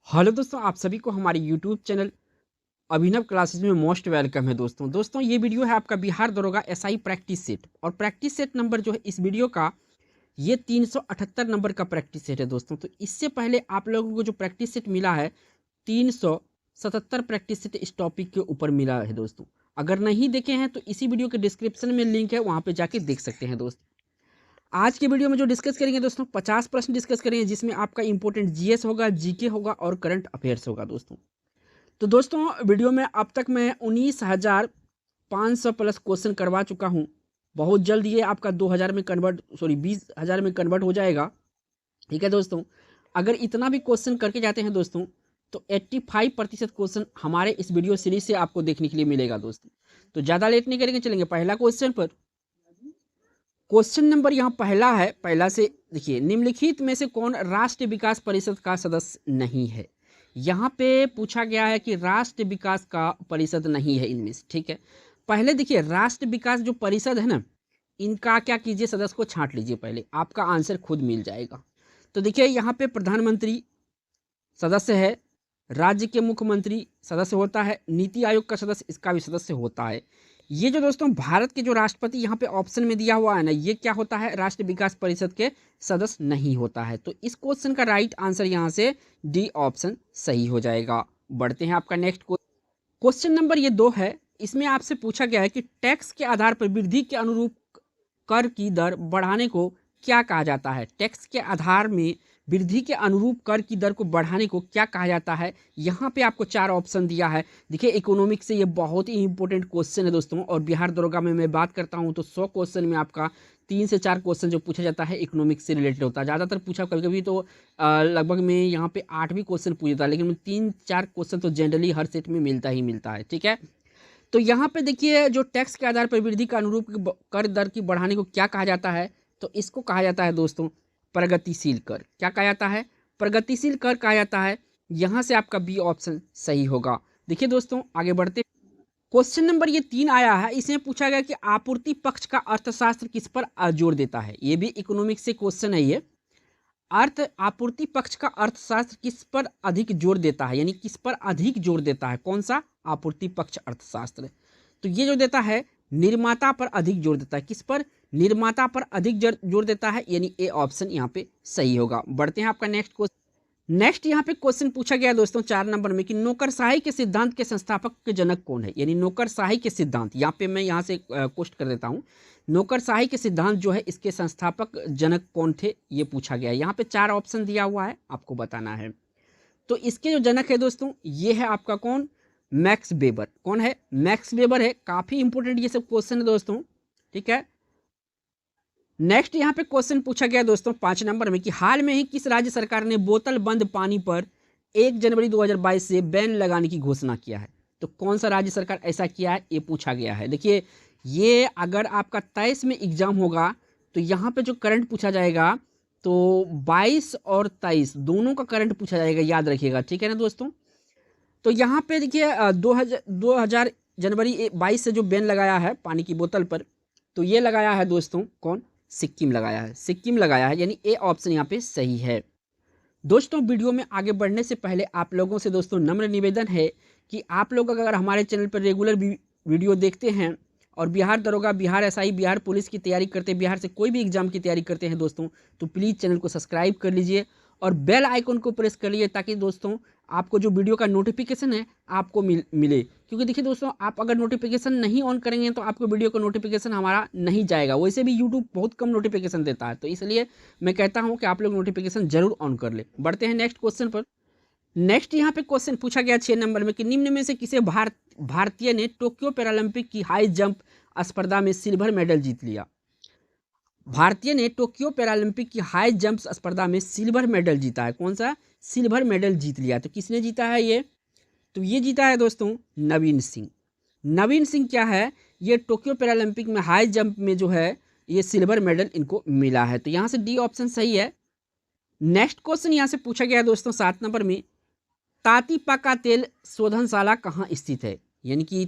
Hello दोस्तों, आप सभी को हमारे यूट्यूब चैनल अभिनव क्लासेस में मोस्ट वेलकम है। दोस्तों ये वीडियो है आपका बिहार दरोगा एसआई प्रैक्टिस सेट। और प्रैक्टिस सेट नंबर जो है इस वीडियो का ये 378 नंबर का प्रैक्टिस सेट है दोस्तों। तो इससे पहले आप लोगों को जो प्रैक्टिस सेट मिला है 377 प्रैक्टिस सेट इस टॉपिक के ऊपर मिला है दोस्तों। अगर नहीं देखे हैं तो इसी वीडियो के डिस्क्रिप्शन में लिंक है, वहाँ पर जाके देख सकते हैं दोस्त। आज के वीडियो में जो डिस्कस करेंगे दोस्तों 50 प्रश्न डिस्कस करेंगे, जिसमें आपका इंपॉर्टेंट जीएस होगा, जीके होगा और करंट अफेयर्स होगा दोस्तों। तो दोस्तों वीडियो में अब तक मैं 19,500 प्लस क्वेश्चन करवा चुका हूं। बहुत जल्द ये आपका 20,000 में कन्वर्ट हो जाएगा। ठीक है दोस्तों, अगर इतना भी क्वेश्चन करके जाते हैं दोस्तों तो 85% क्वेश्चन हमारे इस वीडियो सीरीज से आपको देखने के लिए मिलेगा दोस्तों। तो ज़्यादा लेट नहीं करेंगे, चलेंगे पहला क्वेश्चन पर। क्वेश्चन नंबर यहाँ पहला है, पहला से देखिए, निम्नलिखित में से कौन राष्ट्रीय विकास परिषद का सदस्य नहीं है। यहाँ पे पूछा गया है कि राष्ट्रीय विकास का परिषद नहीं है इनमें से। ठीक है, पहले देखिए राष्ट्रीय विकास जो परिषद है ना, इनका क्या कीजिए, सदस्य को छांट लीजिए, पहले आपका आंसर खुद मिल जाएगा। तो देखिए यहाँ पे प्रधानमंत्री सदस्य है, राज्य के मुख्यमंत्री सदस्य होता है, नीति आयोग का सदस्य इसका भी सदस्य होता है। ये जो दोस्तों भारत के जो राष्ट्रपति यहाँ पे ऑप्शन में दिया हुआ है ना, ये क्या होता है, राष्ट्रीय विकास परिषद के सदस्य नहीं होता है। तो इस क्वेश्चन का राइट आंसर यहाँ से डी ऑप्शन सही हो जाएगा। बढ़ते हैं आपका नेक्स्ट क्वेश्चन नंबर ये 2 है। इसमें आपसे पूछा गया है कि टैक्स के आधार पर वृद्धि के अनुरूप कर की दर बढ़ाने को क्या कहा जाता है। टैक्स के आधार में वृद्धि के अनुरूप कर की दर को बढ़ाने को क्या कहा जाता है। यहाँ पे आपको 4 ऑप्शन दिया है। देखिए इकोनॉमिक्स से ये बहुत ही इंपॉर्टेंट क्वेश्चन है दोस्तों, और बिहार दरोगा में मैं बात करता हूँ तो 100 क्वेश्चन में आपका 3 से 4 क्वेश्चन जो पूछा जाता है इकोनॉमिक्स से रिलेटेड होता है। ज़्यादातर पूछा कभी कभी तो लगभग में यहाँ पे 8 भी क्वेश्चन पूछता है, लेकिन 3-4 क्वेश्चन तो जनरली हर सेट में मिलता ही मिलता है। ठीक है, तो यहाँ पे देखिए जो टैक्स के आधार पर वृद्धि का अनुरूप कर दर की बढ़ाने को क्या कहा जाता है, तो इसको कहा जाता है दोस्तों प्रगतिशील कर। क्या कहा जाता है, प्रगतिशील कर कहा जाता है। यहाँ से आपका बी ऑप्शन सही होगा। देखिए दोस्तों आगे बढ़ते, क्वेश्चन नंबर ये 3 आया है। इसमें पूछा गया कि आपूर्ति पक्ष का अर्थशास्त्र किस पर जोर देता है। ये भी इकोनॉमिक्स से क्वेश्चन है ये। अर्थ आपूर्ति पक्ष का अर्थशास्त्र किस पर अधिक जोर देता है, यानी किस पर अधिक जोर देता है, कौन सा आपूर्ति पक्ष अर्थशास्त्र। तो ये जो देता है निर्माता पर अधिक जोर देता है। किस पर, निर्माता पर अधिक जोर देता है, यानी ए ऑप्शन यहाँ पे सही होगा। बढ़ते हैं आपका नेक्स्ट क्वेश्चन। नेक्स्ट यहाँ पे क्वेश्चन पूछा गया दोस्तों 4 नंबर में कि नौकरशाही के सिद्धांत के संस्थापक के जनक कौन है। यानी नौकरशाही के सिद्धांत, यहाँ पे मैं यहाँ से कोष्ट कर देता हूँ, नौकरशाही के सिद्धांत जो है इसके संस्थापक जनक कौन थे, ये पूछा गया है। यहाँ पे 4 ऑप्शन दिया हुआ है, आपको बताना है। तो इसके जो जनक है दोस्तों ये है आपका कौन, मैक्स वेबर। कौन है, मैक्स वेबर है। काफी इंपोर्टेंट ये सब क्वेश्चन है दोस्तों। ठीक है, नेक्स्ट यहाँ पे क्वेश्चन पूछा गया दोस्तों 5 नंबर में कि हाल में ही किस राज्य सरकार ने बोतल बंद पानी पर 1 जनवरी 2022 से बैन लगाने की घोषणा किया है। तो कौन सा राज्य सरकार ऐसा किया है, ये पूछा गया है। देखिए ये अगर आपका 23 में एग्जाम होगा तो यहाँ पे जो करंट पूछा जाएगा तो 22 और 23 दोनों का करंट पूछा जाएगा, याद रखिएगा। ठीक है ना दोस्तों, तो यहाँ पे देखिए 2000 जनवरी 22 से जो बैन लगाया है पानी की बोतल पर, तो ये लगाया है दोस्तों कौन, सिक्किम लगाया है। सिक्किम लगाया है, यानी ए ऑप्शन यहाँ पे सही है। दोस्तों वीडियो में आगे बढ़ने से पहले आप लोगों से दोस्तों नम्र निवेदन है कि आप लोग अगर हमारे चैनल पर रेगुलर वीडियो देखते हैं और बिहार दरोगा, बिहार एसआई, बिहार पुलिस की तैयारी करते हैं, बिहार से कोई भी एग्जाम की तैयारी करते हैं दोस्तों, तो प्लीज़ चैनल को सब्सक्राइब कर लीजिए और बेल आइकन को प्रेस कर लीजिए, ताकि दोस्तों आपको जो वीडियो का नोटिफिकेशन है आपको मिले। क्योंकि देखिए दोस्तों आप अगर नोटिफिकेशन नहीं ऑन करेंगे तो आपको वीडियो का नोटिफिकेशन हमारा नहीं जाएगा। वैसे भी यूट्यूब बहुत कम नोटिफिकेशन देता है, तो इसलिए मैं कहता हूं कि आप लोग नोटिफिकेशन जरूर ऑन कर ले। बढ़ते हैं नेक्स्ट क्वेश्चन पर। नेक्स्ट यहाँ पे क्वेश्चन पूछा गया 6 नंबर में कि निम्न में से किसे भारतीय ने टोक्यो पैरालंपिक की हाई जंप स्पर्धा में सिल्वर मेडल जीत लिया। भारतीय ने टोक्यो पैरालंपिक की हाई जंप स्पर्धा में सिल्वर मेडल जीता है। कौन सा, सिल्वर मेडल जीत लिया। तो किसने जीता है ये, तो ये जीता है दोस्तों नवीन सिंह। नवीन सिंह क्या है, ये टोक्यो पैरालंपिक में हाई जंप में जो है ये सिल्वर मेडल इनको मिला है। तो यहाँ से डी ऑप्शन सही है। नेक्स्ट क्वेश्चन यहाँ से पूछा गया है दोस्तों 7 नंबर में, ताती पाका तेल शोधनशाला कहाँ स्थित है। यानी कि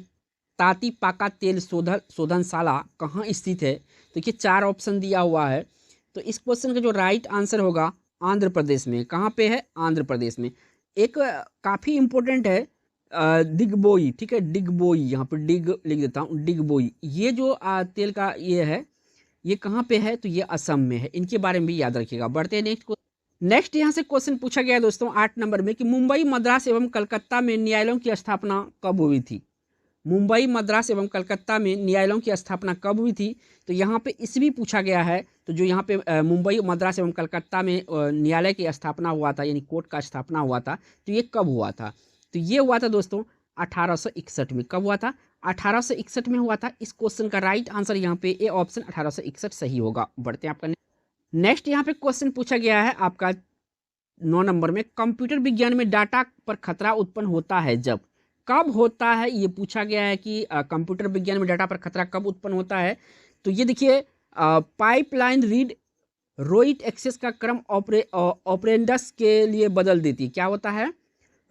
ताती पाका तेल शोधनशाला कहाँ स्थित है। देखिए 4 ऑप्शन दिया हुआ है। तो इस क्वेश्चन का जो राइट आंसर होगा आंध्र प्रदेश में। कहाँ पे है, आंध्र प्रदेश में। एक काफ़ी इम्पोर्टेंट है डिगबोई, ठीक है, डिगबोई, यहाँ पर डिग लिख देता हूँ, डिगबोई। ये जो तेल का ये है, ये कहाँ पे है, तो ये असम में है। इनके बारे में भी याद रखिएगा। बढ़ते हैं नेक्स्ट। नेक्स्ट यहाँ से क्वेश्चन पूछा गया है दोस्तों 8 नंबर में कि मुंबई, मद्रास एवं कलकत्ता में न्यायालयों की स्थापना कब हुई थी। मुंबई, मद्रास एवं कलकत्ता में न्यायालयों की स्थापना कब हुई थी, तो यहाँ पे ईस्वी पूछा गया है। तो जो यहाँ पे मुंबई, मद्रास एवं कलकत्ता में न्यायालय की स्थापना हुआ था, यानी कोर्ट का स्थापना हुआ था, तो ये कब हुआ था, तो ये हुआ था दोस्तों 1861 में। कब हुआ था, 1861 में हुआ था। इस क्वेश्चन का राइट आंसर यहाँ पे ए ऑप्शन 1861 सही होगा। बढ़ते हैं आपका नेक्स्ट। यहाँ पे क्वेश्चन पूछा गया है आपका 9 नंबर में, कंप्यूटर विज्ञान में डाटा पर खतरा उत्पन्न होता है जब। कब होता है, ये पूछा गया है कि कंप्यूटर विज्ञान में डाटा पर खतरा कब उत्पन्न होता है। तो ये देखिए, पाइपलाइन रीड रोइट एक्सेस का क्रम ऑपरेंडस के लिए बदल देती है। क्या होता है,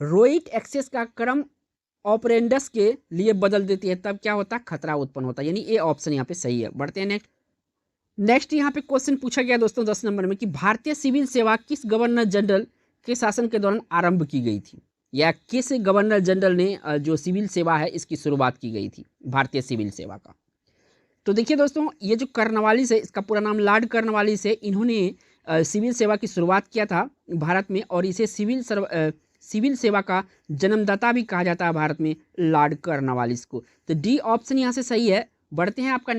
रोइट एक्सेस का क्रम ऑपरेंडस के लिए बदल देती है, तब क्या होता है, खतरा उत्पन्न होता है। यानी ए ऑप्शन यहाँ पे सही है। बढ़ते हैं नेक्स्ट यहाँ पे क्वेश्चन पूछा गया दोस्तों 10 नंबर में कि भारतीय सिविल सेवा किस गवर्नर जनरल के शासन के दौरान आरंभ की गई थी, या किस गवर्नर जनरल ने जो सिविल सेवा है इसकी शुरुआत की गई थी, भारतीय सिविल सेवा का। तो देखिए दोस्तों, ये जो कर्नवालिस है, इसका पूरा नाम लॉर्ड कर्नवालिस है। इन्होंने सिविल सेवा की शुरुआत किया था भारत में, और इसे सिविल सेवा का जन्मदाता भी कहा जाता है भारत में, लॉर्ड कर्नवालिस को। तो डी ऑप्शन यहाँ से सही है। बढ़ते हैं आपका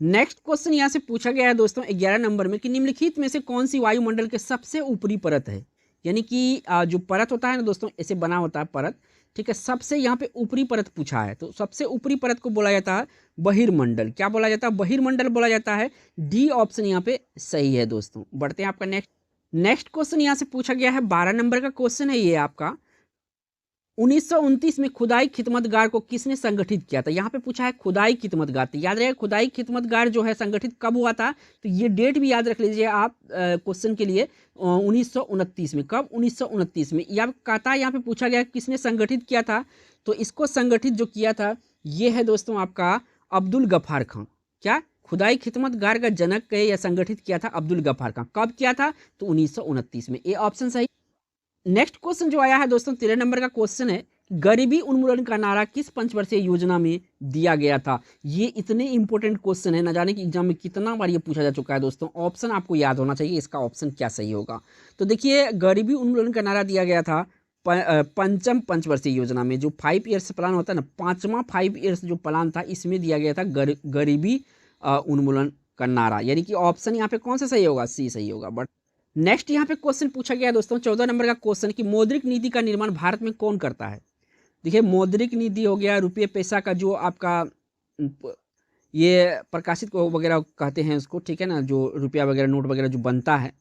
नेक्स्ट क्वेश्चन यहाँ से पूछा गया है दोस्तों 11 नंबर में कि निम्नलिखित में से कौन सी वायुमंडल के सबसे ऊपरी परत है। यानी कि जो परत होता है ना दोस्तों, ऐसे बना होता है परत, ठीक है, सबसे यहाँ पे ऊपरी परत पूछा है। तो सबसे ऊपरी परत को बोला जाता है बहिर्मंडल। क्या बोला जाता है, बहिर्मंडल बोला जाता है। डी ऑप्शन यहाँ पे सही है दोस्तों। बढ़ते हैं आपका नेक्स्ट क्वेश्चन यहाँ से पूछा गया है 12 नंबर का क्वेश्चन है ये आपका। 1929 में खुदाई खिदमतगार को किसने संगठित किया था। यहाँ पे पूछा है खुदाई खिदमतगार। तो याद रहे, खुदाई खिदमतगार जो है संगठित कब हुआ था, तो ये डेट भी याद रख लीजिए आप क्वेश्चन के लिए। 1929 में। कब, 1929 में। या कहता है यहाँ पे पूछा गया किसने संगठित किया था, तो इसको संगठित जो किया था ये है दोस्तों आपका अब्दुल गफ्फार खां। क्या, खुदाई खिदमतगार का जनक कहे या संगठित किया था अब्दुल गफ्फार खां। कब किया था, तो 1929 में। ए ऑप्शन सही। नेक्स्ट क्वेश्चन जो आया है दोस्तों 13 नंबर का क्वेश्चन है, गरीबी उन्मूलन का नारा किस पंचवर्षीय योजना में दिया गया था। ये इतने इंपॉर्टेंट क्वेश्चन है, ना जाने कि एग्जाम में कितना बार ये पूछा जा चुका है दोस्तों। ऑप्शन आपको याद होना चाहिए, इसका ऑप्शन क्या सही होगा। तो देखिए, गरीबी उन्मूलन का नारा दिया गया था पंचम पंचवर्षीय योजना में। जो 5 ईयर्स प्लान होता है ना, 5वां 5 ईयर्स जो प्लान था, इसमें दिया गया था गरीबी उन्मूलन का नारा। यानी कि ऑप्शन यहाँ पे कौन सा सही होगा, सी सही होगा। बट नेक्स्ट यहाँ पे क्वेश्चन पूछा गया दोस्तों 14 नंबर का क्वेश्चन कि मौद्रिक नीति का निर्माण भारत में कौन करता है। देखिए, मौद्रिक नीति हो गया, रुपये पैसा का जो आपका ये प्रकाशित को वगैरह कहते हैं उसको, ठीक है ना, जो रुपया वगैरह नोट वगैरह जो बनता है,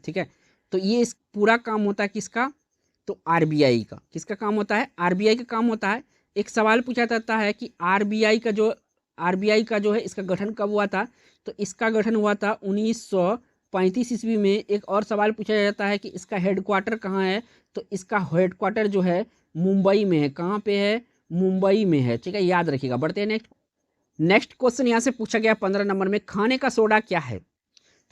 ठीक है। तो ये इस पूरा काम होता है किसका, तो आरबीआई का। किसका काम होता है, आरबीआई का काम होता है। एक सवाल पूछा जाता है कि आरबीआई का जो है इसका गठन कब हुआ था, तो इसका गठन हुआ था 1935 ईस्वी में। एक और सवाल पूछा जाता है कि इसका हेडक्वार्टर कहाँ है, तो इसका हेडक्वार्टर जो है मुंबई में है। कहाँ पे है, मुंबई में है, ठीक है, याद रखिएगा। बढ़ते हैं नेक्स्ट क्वेश्चन यहाँ से पूछा गया 15 नंबर में, खाने का सोडा क्या है।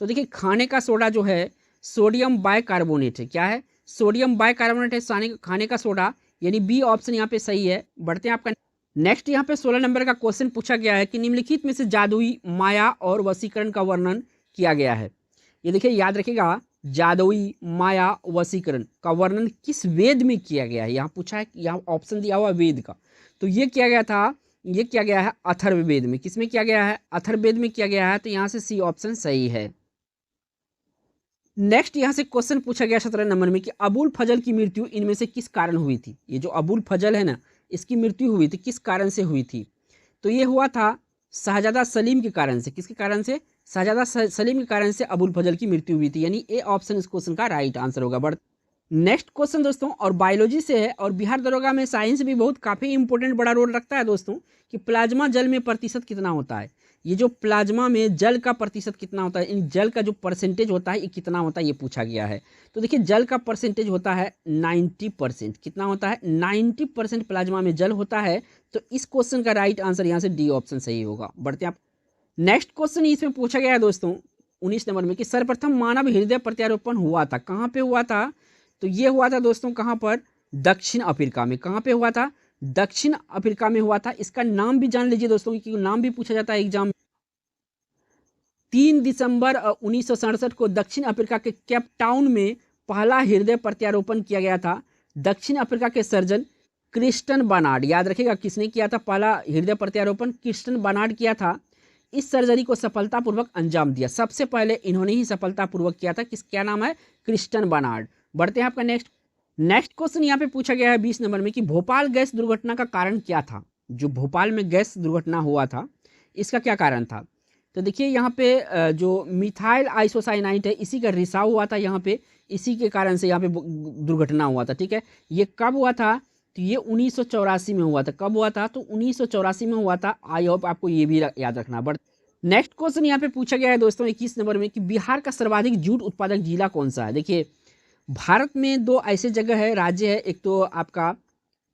तो देखिए, खाने का सोडा जो है सोडियम बाइकार्बोनेट है। क्या है, सोडियम बाइकार्बोनेट है खाने का सोडा, यानी बी ऑप्शन यहाँ पे सही है। बढ़ते हैं आपका नेक्स्ट यहाँ पे 16 नंबर का क्वेश्चन पूछा गया है कि निम्नलिखित में से जादुई, माया और वशीकरण का वर्णन किया गया है। ये देखिए, याद रखिएगा, जादुई, माया, वशीकरण का वर्णन किस वेद में किया गया है। यहाँ पूछा है, यहाँ ऑप्शन दिया हुआ वेद का। तो ये किया गया है अथर्ववेद में। किसमें किया गया है, अथर्ववेद में किया गया है। तो यहाँ से सी ऑप्शन सही है। नेक्स्ट यहाँ से क्वेश्चन पूछा गया 17 नंबर में कि अबुल फजल की मृत्यु इनमें से किस कारण हुई थी। ये जो अबुल फजल है ना, इसकी मृत्यु हुई थी, किस कारण से हुई थी, तो ये हुआ था शाहजादा सलीम के कारण से। किसके कारण से, शाहजादा सलीम के कारण से अबुल फजल की मृत्यु हुई थी। यानी ए ऑप्शन इस क्वेश्चन का राइट आंसर होगा। बट नेक्स्ट क्वेश्चन दोस्तों और बायोलॉजी से है, और बिहार दरोगा में साइंस भी बहुत काफ़ी इंपॉर्टेंट बड़ा रोल रखता है दोस्तों, कि प्लाज्मा जल में प्रतिशत कितना होता है। ये जो प्लाज्मा में जल का प्रतिशत कितना होता है, इन जल का जो परसेंटेज होता है ये कितना होता है, ये पूछा गया है। तो देखिए, जल का परसेंटेज होता है 90%। कितना होता है, 90% प्लाज्मा में जल होता है। तो इस क्वेश्चन का राइट आंसर यहाँ से डी ऑप्शन सही होगा। बढ़ते हैं आप नेक्स्ट क्वेश्चन इसमें पूछा गया है दोस्तों 19 नंबर में कि सर्वप्रथम मानव हृदय प्रत्यारोपण हुआ था, कहाँ पे हुआ था, तो ये हुआ था दोस्तों कहाँ पर, दक्षिण अफ्रीका में। कहाँ पे हुआ था? दक्षिण अफ्रीका में हुआ था। इसका नाम भी जान लीजिए दोस्तों, क्योंकि नाम भी पूछा जाता है एग्जाम में। 3 दिसंबर 1967 को दक्षिण अफ्रीका के केप टाउन में पहला हृदय प्रत्यारोपण किया गया था। दक्षिण अफ्रीका के सर्जन क्रिस्टन बार्नार्ड, याद रखिएगा किसने किया था पहला हृदय प्रत्यारोपण? क्रिस्टन बार्नार्ड किया था। इस सर्जरी को सफलतापूर्वक अंजाम दिया। सबसे पहले इन्होंने ही सफलतापूर्वक किया था। क्या नाम है? Christiaan Barnard. बढ़ते हैं आपका नेक्स्ट क्वेश्चन यहाँ पे पूछा गया है 20 नंबर में कि भोपाल गैस दुर्घटना का कारण क्या था? जो भोपाल में गैस दुर्घटना हुआ था, इसका क्या कारण था? तो देखिए यहाँ पे जो मिथाइल आइसोसाइनाइड है, इसी का रिसाव हुआ था यहाँ पे, इसी के कारण से यहाँ पे दुर्घटना हुआ था। ठीक है, ये कब हुआ था? तो ये 1984 में हुआ था। कब हुआ था? तो 1984 में हुआ था। आई होप आपको ये भी याद रखना। बट नेक्स्ट क्वेश्चन यहाँ पे पूछा गया है दोस्तों 21 नंबर में कि बिहार का सर्वाधिक जूट उत्पादक जिला कौन सा है? देखिए भारत में दो ऐसे जगह है, राज्य है, एक तो आपका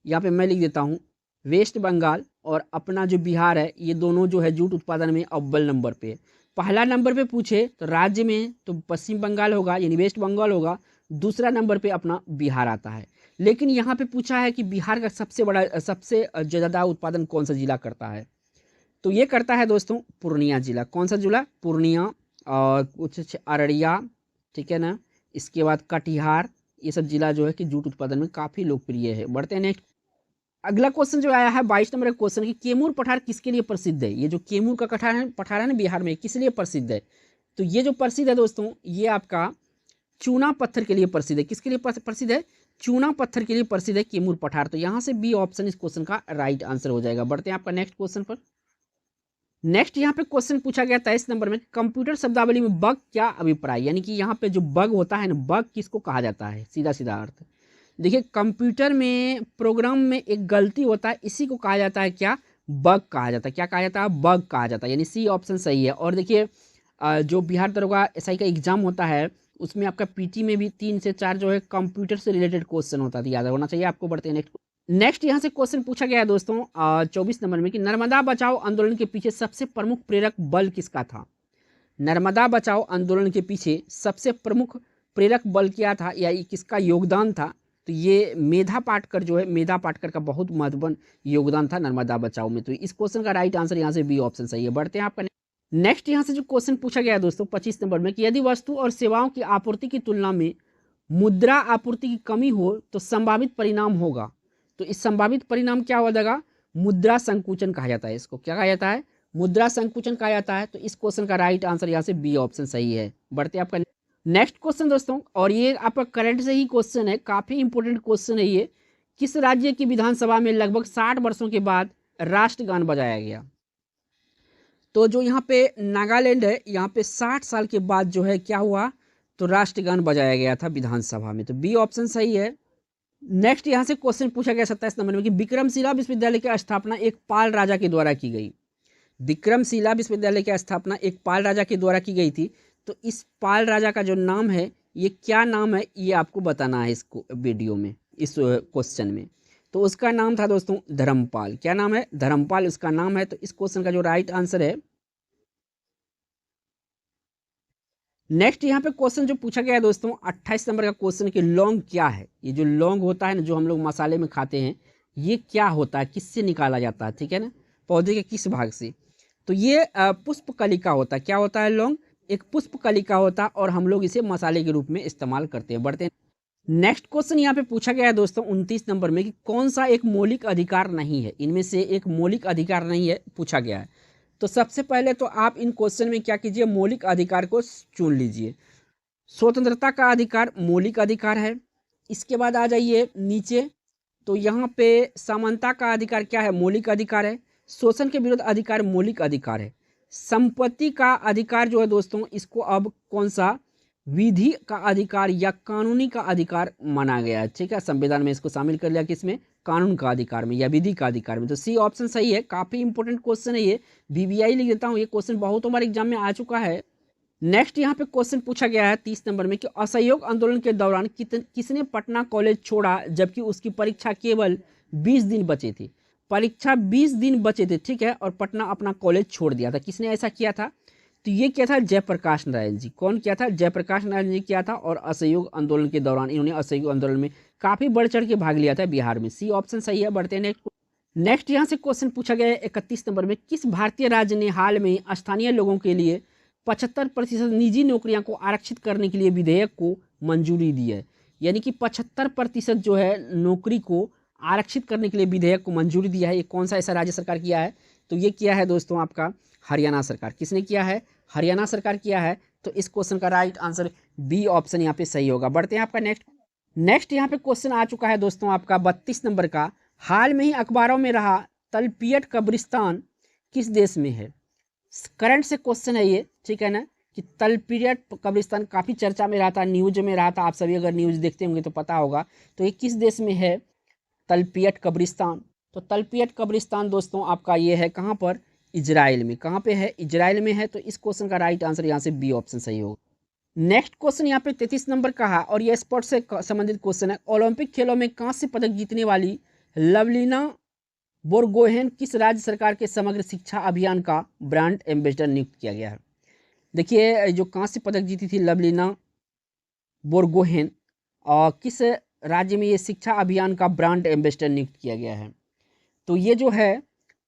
यहाँ पे मैं लिख देता हूँ वेस्ट बंगाल, और अपना जो बिहार है, ये दोनों जो है जूट उत्पादन में अव्वल नंबर पे। पहला नंबर पे पूछे तो राज्य में तो पश्चिम बंगाल होगा, यानी वेस्ट बंगाल होगा। दूसरा नंबर पे अपना बिहार आता है। लेकिन यहाँ पे पूछा है कि बिहार का सबसे ज़्यादा उत्पादन कौन सा जिला करता है? तो ये करता है दोस्तों पूर्णिया जिला। कौन सा जिला? पूर्णिया, और कुछ अररिया, ठीक है ना, इसके बाद कटिहार, ये सब जिला जो है कि जूट उत्पादन में काफ़ी लोकप्रिय है। बढ़ते हैं नेक्स्ट। अगला क्वेश्चन जो आया है 22 नंबर का क्वेश्चन कि कैमूर पठार किसके लिए प्रसिद्ध है? ये जो कैमूर का पठार है ना बिहार में, किस लिए प्रसिद्ध है? तो ये जो प्रसिद्ध है दोस्तों, ये आपका चूना पत्थर के लिए प्रसिद्ध है। किसके लिए प्रसिद्ध है? चूना पत्थर के लिए प्रसिद्ध है कैमूर पठार। तो यहाँ से बी ऑप्शन इस क्वेश्चन का राइट आंसर हो जाएगा। बढ़ते हैं आपका नेक्स्ट क्वेश्चन पर। नेक्स्ट यहाँ पे क्वेश्चन पूछा गया 23 नंबर में, कंप्यूटर शब्दावली में बग क्या अभिप्राय? यानी कि यहाँ पे जो बग होता है ना, बग किसको कहा जाता है? सीधा सीधा अर्थ देखिए, कंप्यूटर में प्रोग्राम में एक गलती होता है, इसी को कहा जाता है क्या? बग कहा जाता है। क्या कहा जाता है? बग कहा जाता है। यानी सी ऑप्शन सही है। और देखिए जो बिहार दरोगा एसआई का एग्जाम होता है, उसमें आपका पीटी में भी 3 से 4 जो है कंप्यूटर से रिलेटेड क्वेश्चन होता है, याद होना चाहिए आपको। बढ़ते हैं नेक्स्ट यहाँ से क्वेश्चन पूछा गया है दोस्तों 24 नंबर में कि नर्मदा बचाओ आंदोलन के पीछे सबसे प्रमुख प्रेरक बल किसका था? नर्मदा बचाओ आंदोलन के पीछे सबसे प्रमुख प्रेरक बल क्या था, या किसका योगदान था? तो ये मेधा पाटकर जो है, मेधा पाटकर का बहुत महत्वपूर्ण योगदान था नर्मदा बचाओ में। तो इस क्वेश्चन का राइट आंसर यहाँ से बी ऑप्शन सही है। बढ़ते हैं आपका नेक्स्ट यहाँ से जो क्वेश्चन पूछा गया है दोस्तों 25 नंबर में कि यदि वस्तु और सेवाओं की आपूर्ति की तुलना में मुद्रा आपूर्ति की कमी हो तो संभावित परिणाम होगा। तो इस संभावित परिणाम क्या हो जाएगा? मुद्रा संकुचन कहा जाता है। इसको क्या कहा जाता है? मुद्रा संकुचन कहा जाता है। तो इस क्वेश्चन का राइट आंसर यहाँ से बी ऑप्शन सही है। बढ़ते हैं आपका नेक्स्ट क्वेश्चन दोस्तों, और ये आपका करंट से ही क्वेश्चन है, काफ़ी इंपॉर्टेंट क्वेश्चन है ये। किस राज्य की विधानसभा में लगभग 60 वर्षों के बाद राष्ट्रगान बजाया गया? तो जो यहाँ पे नागालैंड है, यहाँ पे 60 साल के बाद जो है क्या हुआ? तो राष्ट्रगान बजाया गया था विधानसभा में। तो बी ऑप्शन सही है। नेक्स्ट यहाँ से क्वेश्चन पूछा गया 27 नंबर में कि विक्रमशिला विश्वविद्यालय की स्थापना एक पाल राजा के द्वारा की गई। विक्रमशिला विश्वविद्यालय की स्थापना एक पाल राजा के द्वारा की गई थी। तो इस पाल राजा का जो नाम है, ये क्या नाम है, ये आपको बताना है इसको वीडियो में, इस क्वेश्चन में। तो उसका नाम था दोस्तों धर्मपाल। क्या नाम है? धर्मपाल उसका नाम है। तो इस क्वेश्चन का जो राइट आंसर है। नेक्स्ट यहाँ पे क्वेश्चन जो पूछा गया है दोस्तों 28 नंबर का क्वेश्चन कि लौंग क्या है? ये जो लौंग होता है ना, जो हम लोग मसाले में खाते हैं, ये क्या होता है, किससे निकाला जाता है? ठीक है ना, पौधे के किस भाग से? तो ये पुष्प कलिका होता है। क्या होता है? लौंग एक पुष्प कलिका होता है, और हम लोग इसे मसाले के रूप में इस्तेमाल करते हैं। बढ़ते हैं नेक्स्ट क्वेश्चन यहाँ पे पूछा गया है दोस्तों 29 नंबर में कि कौन सा एक मौलिक अधिकार नहीं है? इनमें से एक मौलिक अधिकार नहीं है, पूछा गया है। तो सबसे पहले तो आप इन क्वेश्चन में क्या कीजिए, मौलिक अधिकार को चुन लीजिए। स्वतंत्रता का अधिकार मौलिक अधिकार है। इसके बाद आ जाइए नीचे, तो यहाँ पे समानता का अधिकार क्या है? मौलिक अधिकार है। शोषण के विरुद्ध अधिकार मौलिक अधिकार है। संपत्ति का अधिकार जो है दोस्तों, इसको अब कौन सा विधि का अधिकार या कानूनी का अधिकार माना गया है। ठीक है, संविधान में इसको शामिल कर लिया, किसमें? कानून का अधिकार में या विधि का अधिकार में। तो सी ऑप्शन सही है। काफी इंपॉर्टेंट क्वेश्चन है ये, बीबीआई लिख देता हूँ, ये क्वेश्चन बहुत बार एग्जाम में आ चुका है। नेक्स्ट यहाँ पे क्वेश्चन पूछा गया है 30 नंबर में कि असहयोग आंदोलन के दौरान किसने पटना कॉलेज छोड़ा जबकि उसकी परीक्षा केवल 20 दिन बचे थे? परीक्षा 20 दिन बचे थे, ठीक है, और पटना अपना कॉलेज छोड़ दिया था। किसने ऐसा किया था? तो ये क्या था, जयप्रकाश नारायण जी। कौन किया था, जयप्रकाश नारायण जी किया था। और असहयोग आंदोलन के दौरान इन्होंने असहयोग आंदोलन में काफी बढ़ चढ़ के भाग लिया था बिहार में। सी ऑप्शन सही है। बढ़ते हैं नेक्स्ट। नेक्स्ट यहाँ से क्वेश्चन पूछा गया है 31 नंबर में, किस भारतीय राज्य ने हाल में स्थानीय लोगों के लिए 75% निजी नौकरियां को आरक्षित करने के लिए विधेयक को मंजूरी दी है। यानी कि 75% जो है नौकरी को आरक्षित करने के लिए विधेयक को मंजूरी दिया है। ये कौन सा ऐसा राज्य सरकार किया है, तो ये किया है दोस्तों आपका हरियाणा सरकार। किसने किया है, हरियाणा सरकार किया है। तो इस क्वेश्चन का राइट आंसर बी ऑप्शन यहाँ पे सही होगा। बढ़ते हैं आपका नेक्स्ट यहाँ पे क्वेश्चन आ चुका है दोस्तों आपका 32 नंबर का, हाल में ही अखबारों में रहा तलपियट कब्रिस्तान किस देश में है। करंट से क्वेश्चन है ये, ठीक है ना, कि तलपियट कब्रिस्तान काफ़ी चर्चा में रहा था, न्यूज में रहा था। आप सभी अगर न्यूज देखते होंगे तो पता होगा। तो ये किस देश में है तलपियट कब्रिस्तान। तो तलपियट कब्रिस्तान दोस्तों आपका ये है कहाँ पर, इजराइल में। कहाँ पे है, इजराइल में है। तो इस क्वेश्चन का राइट आंसर यहाँ से बी ऑप्शन सही होगा। नेक्स्ट क्वेश्चन यहाँ पे 33 नंबर का है और ये स्पोर्ट्स से संबंधित क्वेश्चन है। ओलंपिक खेलों में कांस्य पदक जीतने वाली लवलीना बोरगोहेन किस राज्य सरकार के समग्र शिक्षा अभियान का ब्रांड एम्बेसडर नियुक्त किया गया है। देखिए जो कांस्य पदक जीती थी लवलीना बोरगोहेन, और किस राज्य में ये शिक्षा अभियान का ब्रांड एम्बेसडर नियुक्त किया गया है। तो ये जो है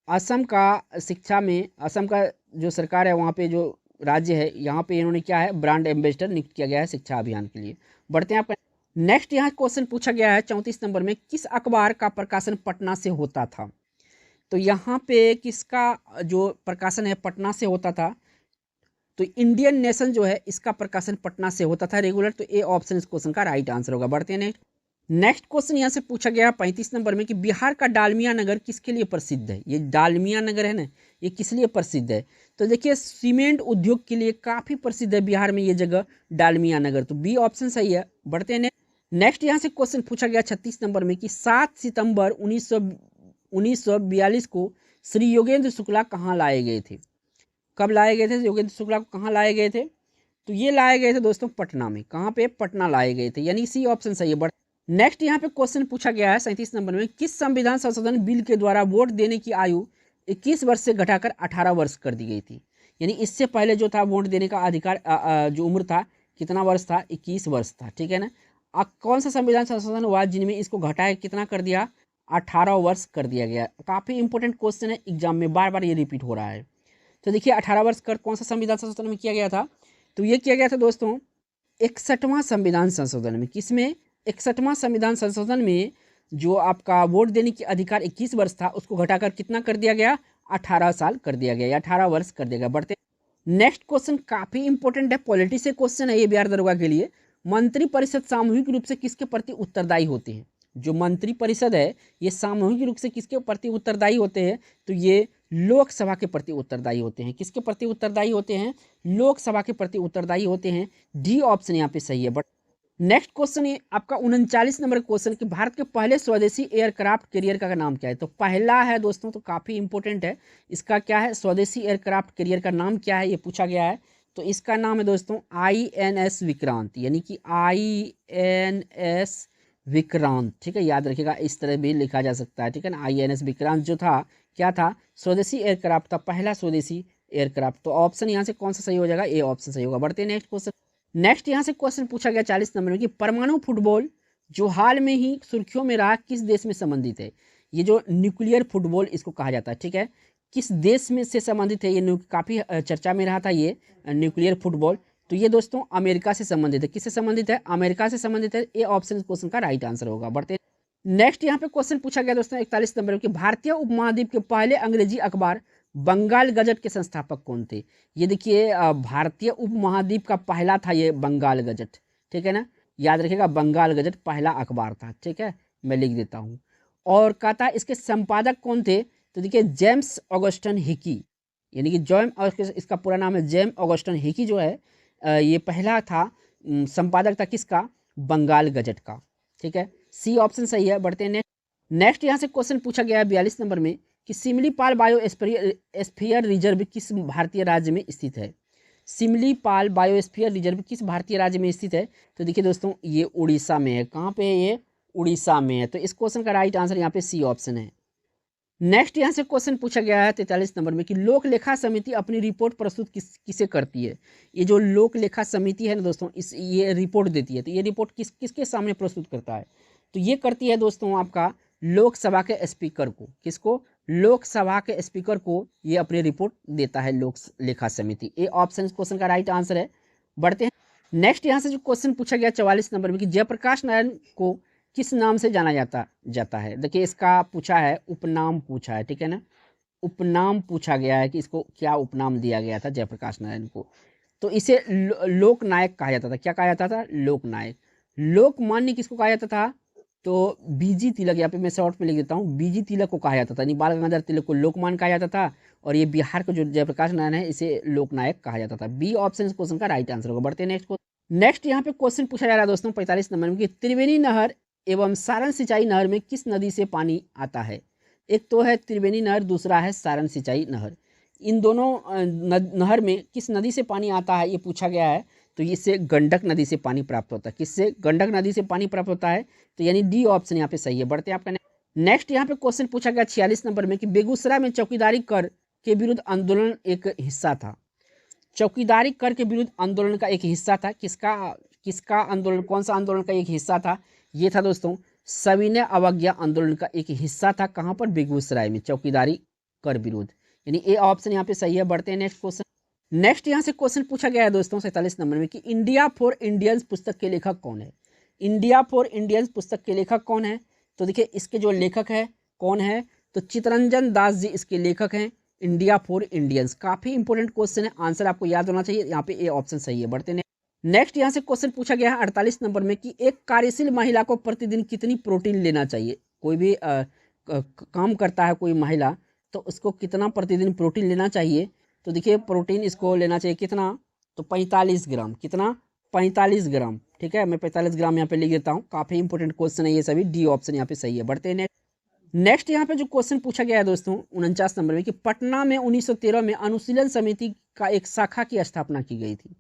असम का शिक्षा में, असम का जो सरकार है वहाँ पे जो राज्य है, यहाँ पे इन्होंने क्या है ब्रांड एम्बेसडर नियुक्त किया गया है शिक्षा अभियान के लिए। बढ़ते हैं आपका नेक्स्ट। यहाँ क्वेश्चन पूछा गया है 34 नंबर में, किस अखबार का प्रकाशन पटना से होता था। तो यहाँ पे किसका जो प्रकाशन है पटना से होता था, तो इंडियन नेशन जो है इसका प्रकाशन पटना से होता था रेगुलर। तो ए ऑप्शन इस क्वेश्चन का राइट आंसर होगा। बढ़ते हैं नेक्स्ट क्वेश्चन यहाँ से पूछा गया 35 नंबर में कि बिहार का डालमिया नगर किसके लिए प्रसिद्ध है। ये डालमिया नगर है ना, ये किस लिए प्रसिद्ध है। तो देखिए सीमेंट उद्योग के लिए काफ़ी प्रसिद्ध है बिहार में ये जगह डालमिया नगर। तो बी ऑप्शन सही है। बढ़ते हैं नेक्स्ट। यहाँ से क्वेश्चन पूछा गया 36 नंबर में कि 7 सितंबर 1942 को श्री योगेंद्र शुक्ला कहाँ लाए गए थे। कब लाए गए थे योगेंद्र शुक्ला को, कहाँ लाए गए थे। तो ये लाए गए थे दोस्तों पटना में। कहाँ पे, पटना लाए गए थे, यानी सी ऑप्शन सही है। नेक्स्ट यहाँ पे क्वेश्चन पूछा गया है 37 नंबर में, किस संविधान संशोधन बिल के द्वारा वोट देने की आयु 21 वर्ष से घटाकर 18 वर्ष कर दी गई थी। यानी इससे पहले जो था वोट देने का अधिकार जो उम्र था कितना वर्ष था, 21 वर्ष था, ठीक है ना। कौन सा संविधान संशोधन हुआ जिनमें इसको घटाया कितना कर दिया, 18 वर्ष कर दिया गया। काफ़ी इंपॉर्टेंट क्वेश्चन है, एग्जाम में बार बार ये रिपीट हो रहा है। तो देखिए 18 वर्ष कर कौन सा संविधान संशोधन में किया गया था, तो ये किया गया था दोस्तों 61वां संविधान संशोधन में। किसमें, 61वां संविधान संशोधन में जो आपका वोट देने की अधिकार 21 वर्ष था उसको घटाकर कितना कर दिया गया, 18 साल कर दिया गया या 18 वर्ष कर दिया गया। बढ़ते नेक्स्ट क्वेश्चन काफ़ी इंपॉर्टेंट है, पॉलिटी से क्वेश्चन है ये बिहार दरोगा के लिए। मंत्रिपरिषद सामूहिक रूप से किसके प्रति उत्तरदायी होते हैं। जो मंत्रिपरिषद है ये सामूहिक रूप से किसके प्रति उत्तरदायी होते हैं, तो ये लोकसभा के प्रति उत्तरदायी होते हैं। किसके प्रति उत्तरदायी होते हैं, लोकसभा के प्रति उत्तरदायी होते हैं। डी ऑप्शन यहाँ पे सही है। बट नेक्स्ट क्वेश्चन है आपका 39 नंबर क्वेश्चन कि भारत के पहले स्वदेशी एयरक्राफ्ट कैरियर का नाम क्या है। तो पहला है दोस्तों, तो काफ़ी इंपॉर्टेंट है, इसका क्या है, स्वदेशी एयरक्राफ्ट कैरियर का नाम क्या है ये पूछा गया है। तो इसका नाम है दोस्तों INS विक्रांत, यानी कि INS विक्रांत, ठीक है, याद रखिएगा, इस तरह भी लिखा जा सकता है, ठीक है ना। INS विक्रांत जो था क्या था, स्वदेशी एयरक्राफ्ट था, पहला स्वदेशी एयरक्राफ्ट। तो ऑप्शन यहाँ से कौन सा सही हो जाएगा, ए ऑप्शन सही होगा। बढ़ते हैं नेक्स्ट क्वेश्चन। नेक्स्ट यहाँ से क्वेश्चन पूछा गया 40 नंबर में कि परमाणु फुटबॉल जो हाल में ही सुर्खियों में रहा किस देश में संबंधित है। ये जो न्यूक्लियर फुटबॉल इसको कहा जाता है, ठीक है, किस देश में से संबंधित है। ये काफ़ी चर्चा में रहा था ये न्यूक्लियर फुटबॉल। तो ये दोस्तों अमेरिका से संबंधित है। किससे संबंधित है, अमेरिका से संबंधित है। ए ऑप्शन इस क्वेश्चन का राइट आंसर होगा। बढ़ते नेक्स्ट यहाँ पे क्वेश्चन पूछा गया दोस्तों 41 नंबर कि भारतीय उपमहाद्वीप के पहले अंग्रेजी अखबार बंगाल गजट के संस्थापक कौन थे। ये देखिए भारतीय उपमहाद्वीप का पहला था ये बंगाल गजट, ठीक है ना, याद रखिएगा बंगाल गजट पहला अखबार था, ठीक है, मैं लिख देता हूँ। और कहता इसके संपादक कौन थे, तो देखिए जेम्स ऑगस्टन हिकी, यानी कि इसका पूरा नाम है जेम्स ऑगस्टन हिकी जो है ये पहला था संपादक था किसका, बंगाल गजट का, ठीक है, सी ऑप्शन सही है। बढ़ते हैं नेक्स्ट यहाँ से क्वेश्चन पूछा गया है 42 नंबर में कि सिमलीपाल बायोस्फीयर रिजर्व किस भारतीय राज्य में स्थित है। सिमलीपाल बायोस्फीयर रिजर्व किस भारतीय राज्य में स्थित है, तो देखिए दोस्तों ये उड़ीसा में है। कहाँ पे है ये, उड़ीसा में है। तो इस क्वेश्चन का राइट आंसर यहाँ पे सी ऑप्शन है। नेक्स्ट यहाँ से क्वेश्चन पूछा गया है 43 नंबर में कि लोक लेखा समिति अपनी रिपोर्ट प्रस्तुत किसे करती है। ये जो लोक लेखा समिति है ना दोस्तों, ये रिपोर्ट देती है, तो ये रिपोर्ट किसके सामने प्रस्तुत करता है, तो ये करती है दोस्तों आपका लोकसभा के स्पीकर को। किसको? लोकसभा के स्पीकर को ये अपनी रिपोर्ट देता है लोक लेखा समिति। ए ऑप्शन इस क्वेश्चन का राइट आंसर है। बढ़ते हैं नेक्स्ट यहाँ से जो क्वेश्चन पूछा गया 44 नंबर में कि जयप्रकाश नारायण को किस नाम से जाना जाता है। देखिए इसका पूछा है, उपनाम पूछा है, ठीक है ना, उपनाम पूछा गया है कि इसको क्या उपनाम दिया गया था जयप्रकाश नारायण को। तो इसे लोकनायक कहा जाता था। क्या कहा जाता था? लोकनायक। लोकमान्य किसको कहा जाता था? तो बीजी तिलक, यहाँ पे मैं शॉर्ट में लिख देता हूँ, बीजी तिलक को कहा जाता था। यानी बाल गंगाधर तिलक को लोकमान्य कहा जाता था, और ये बिहार का जो जयप्रकाश नारायण है इसे लोकनायक कहा जाता था। बी ऑप्शन इस क्वेश्चन का राइट आंसर होगा। बढ़ते हैं नेक्स्ट यहाँ पे क्वेश्चन पूछा जा रहा है दोस्तों 45 नंबर में कि त्रिवेणी नहर एवं सारण सिंचाई नहर में किस नदी से पानी आता है। एक तो है त्रिवेणी नहर, दूसरा है सारण सिंचाई नहर। इन दोनों नहर में किस नदी से पानी आता है ये पूछा गया है। तो इससे गंडक नदी से पानी प्राप्त होता है। किससे? गंडक नदी से पानी प्राप्त होता है। तो यानी डी ऑप्शन यहाँ पे सही है। बढ़ते हैं आपका नेक्स्ट यहाँ पे क्वेश्चन पूछा गया 46 नंबर में कि बेगूसराय में चौकीदारी कर के विरुद्ध आंदोलन एक हिस्सा था। चौकीदारी कर के विरुद्ध आंदोलन का एक हिस्सा था। किसका आंदोलन? कौन सा आंदोलन का एक हिस्सा था? ये था दोस्तों सविनय अवज्ञा आंदोलन का एक हिस्सा था। कहाँ पर? बेगूसराय में, चौकीदारी कर विरुद्ध। यानी ए ऑप्शन यहाँ पे सही है। बढ़ते हैं नेक्स्ट क्वेश्चन। नेक्स्ट यहाँ से क्वेश्चन पूछा गया है दोस्तों 47 नंबर में कि इंडिया फॉर इंडियंस पुस्तक के लेखक कौन है। इंडिया फॉर इंडियंस पुस्तक के लेखक कौन है? तो देखिए इसके जो लेखक है कौन है, तो चित्तरंजन दास जी इसके लेखक हैं। इंडिया फॉर इंडियंस काफी इंपॉर्टेंट क्वेश्चन है, आंसर आपको याद होना चाहिए। यहाँ पे ए ऑप्शन सही है। बढ़ते हैं नेक्स्ट यहाँ से क्वेश्चन पूछा गया है 48 नंबर में कि एक कार्यशील महिला को प्रतिदिन कितनी प्रोटीन लेना चाहिए। कोई भी काम करता है कोई महिला, तो उसको कितना प्रतिदिन प्रोटीन लेना चाहिए। तो देखिए प्रोटीन इसको लेना चाहिए कितना, तो 45 ग्राम। कितना? 45 ग्राम। ठीक है, मैं 45 ग्राम यहाँ पे लिख देता हूँ। काफी इंपॉर्टेंट क्वेश्चन है ये सभी। डी ऑप्शन यहाँ पे सही है। बढ़ते हैं नेक्स्ट यहाँ पे जो क्वेश्चन पूछा गया है दोस्तों 49 नंबर में कि पटना में 1913 में अनुशीलन समिति का एक शाखा की स्थापना की गई थी।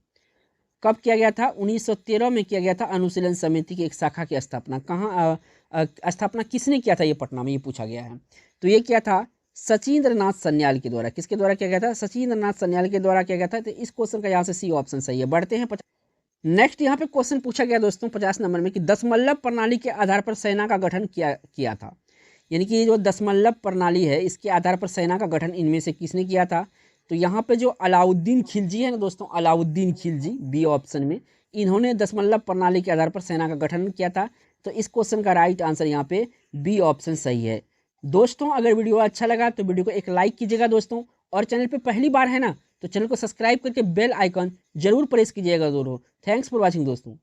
कब किया गया था? 1913 में किया गया था अनुशीलन समिति की एक शाखा की स्थापना। कहाँ स्थापना किसने किया था? ये पटना में, ये पूछा गया है। तो ये किया था सचिंद्र नाथ सन्याल के द्वारा। किसके द्वारा किया गया था? सचिंद्र नाथ सन्याल के द्वारा किया गया था। तो इस क्वेश्चन का यहाँ से सी ऑप्शन सही है। बढ़ते हैं नेक्स्ट यहाँ पे क्वेश्चन पूछा गया दोस्तों 50 नंबर में कि दशमलव प्रणाली के आधार पर सेना का गठन किया था। यानी कि जो दशमलव प्रणाली है इसके आधार पर सेना का गठन इनमें से किसने किया था? तो यहाँ पे जो अलाउद्दीन खिलजी है ना दोस्तों, अलाउद्दीन खिलजी, बी ऑप्शन में, इन्होंने दशमलव प्रणाली के आधार पर सेना का गठन किया था। तो इस क्वेश्चन का राइट आंसर यहाँ पे बी ऑप्शन सही है। दोस्तों अगर वीडियो अच्छा लगा तो वीडियो को एक लाइक कीजिएगा दोस्तों, और चैनल पे पहली बार है ना तो चैनल को सब्सक्राइब करके बेल आइकन जरूर प्रेस कीजिएगा दोस्तों। थैंक्स फॉर वॉचिंग दोस्तों।